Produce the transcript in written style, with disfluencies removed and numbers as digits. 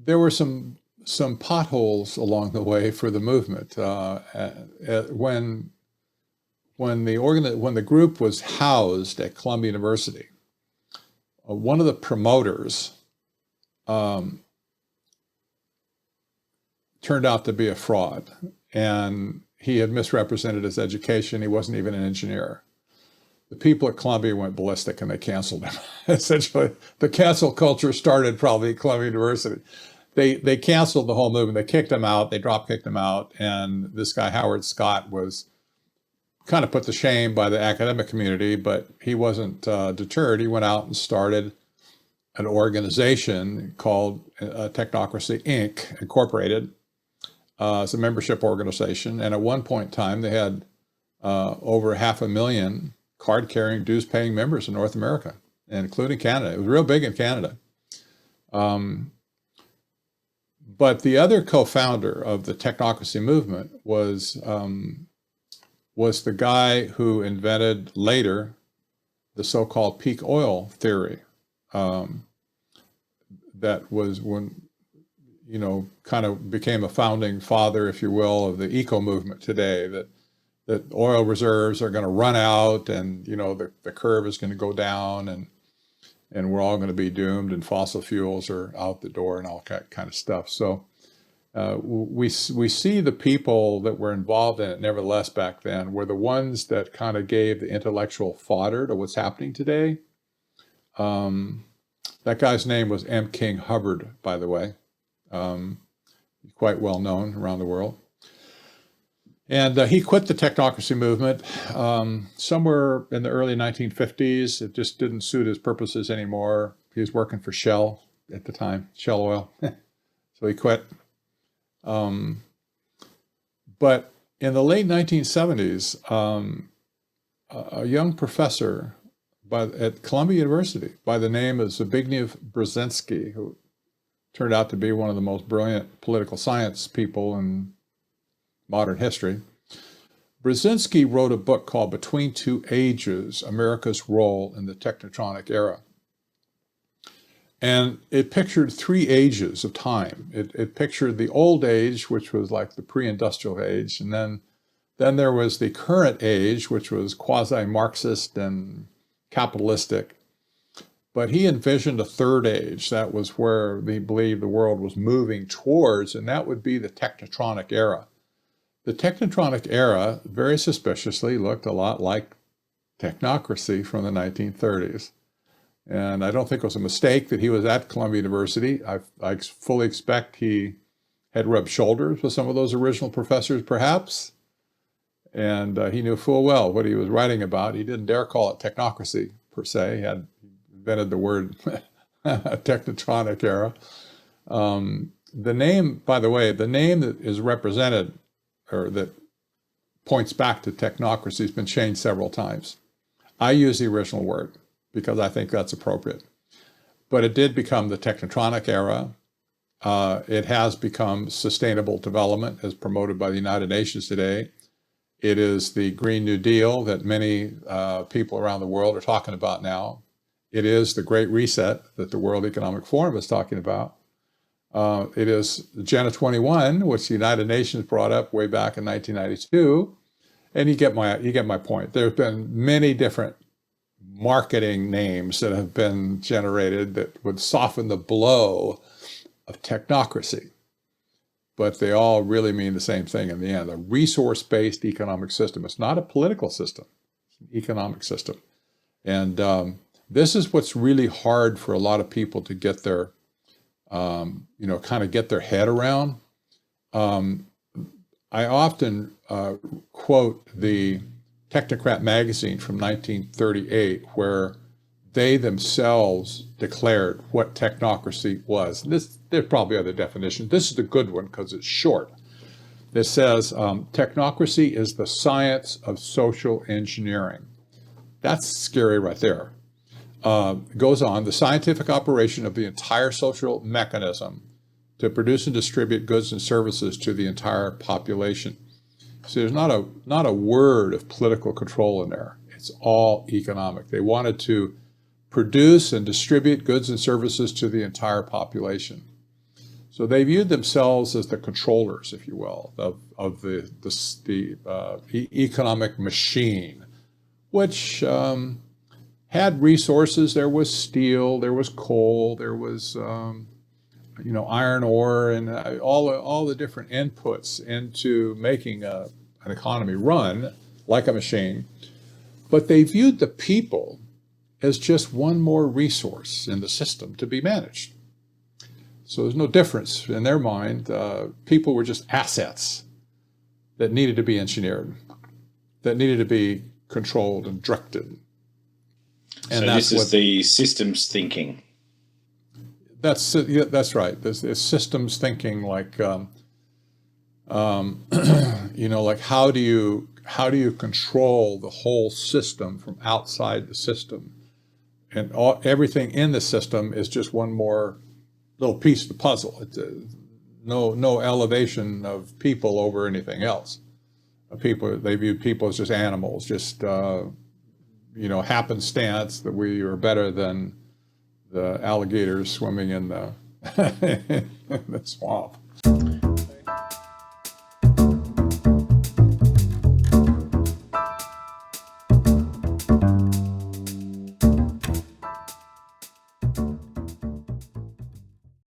there were some potholes along the way for the movement. When the group was housed at Columbia University, one of the promoters turned out to be a fraud, and he had misrepresented his education. He wasn't even an engineer. The people at Columbia went ballistic and they canceled him. Essentially, the cancel culture started probably at Columbia University. They canceled the whole movement. They kicked him out. They drop kicked him out. And this guy, Howard Scott, was kind of put to shame by the academic community, but he wasn't deterred. He went out and started an organization called Technocracy Inc. Incorporated. It's a membership organization. And at one point in time, they had over 500,000 card-carrying, dues-paying members in North America, including Canada. It was real big in Canada. But the other co-founder of the technocracy movement was the guy who invented later the so-called peak oil theory. That was when, kind of became a founding father, if you will, of the eco movement today, that oil reserves are going to run out, and the curve is going to go down, and we're all going to be doomed, and fossil fuels are out the door and all that kind of stuff. So we see the people that were involved in it, nevertheless, back then, were the ones that kind of gave the intellectual fodder to what's happening today. That guy's name was M. King Hubbard, by the way. Quite well known around the world. And he quit the technocracy movement somewhere in the early 1950s. It just didn't suit his purposes anymore. He was working for Shell at the time, Shell Oil. So he quit. But in the late 1970s, a young professor at Columbia University by the name of Zbigniew Brzezinski, who turned out to be one of the most brilliant political science people in modern history. Brzezinski wrote a book called Between Two Ages, America's Role in the Technotronic Era. And it pictured 3 ages of time. It pictured the old age, which was like the pre-industrial age, and then there was the current age, which was quasi-Marxist and capitalistic. But he envisioned a third age. That was where he believed the world was moving towards, and that would be the Technotronic era. The Technotronic era, very suspiciously, looked a lot like technocracy from the 1930s. And I don't think it was a mistake that he was at Columbia University. I fully expect he had rubbed shoulders with some of those original professors, perhaps. And he knew full well what he was writing about. He didn't dare call it technocracy, per se. He had invented the word Technotronic era. The name, by the way, the name that is represented, or that points back to technocracy, has been changed several times. I use the original word because I think that's appropriate. But it did become the Technotronic era. It has become sustainable development as promoted by the United Nations today. It is the Green New Deal that many people around the world are talking about now. It is the Great Reset that the World Economic Forum is talking about. It is Agenda 21, which the United Nations brought up way back in 1992. And you get my point. There have been many different marketing names that have been generated that would soften the blow of technocracy. But they all really mean the same thing in the end, a resource-based economic system. It's not a political system, it's an economic system. And this is what's really hard for a lot of people to get their, kind of get their head around. I often quote the Technocrat magazine from 1938, where they themselves declared what technocracy was. There's probably other definitions. This is the good one because it's short. It says, technocracy is the science of social engineering. That's scary right there. It goes on, the scientific operation of the entire social mechanism to produce and distribute goods and services to the entire population. So there's not a word of political control in there. It's all economic. They wanted to produce and distribute goods and services to the entire population. So they viewed themselves as the controllers, if you will, of the economic machine, which had resources. There was steel, there was coal, there was iron ore, and all the different inputs into making an economy run like a machine. But they viewed the people as just one more resource in the system to be managed. So there's no difference in their mind. People were just assets that needed to be engineered, that needed to be controlled and directed. And so this is the systems thinking. That's right. There's systems thinking, like like how do you control the whole system from outside the system, and everything in the system is just one more little piece of the puzzle. It's no elevation of people over anything else. They view people as just animals, just happenstance that we are better than the alligators swimming in the, in the swamp.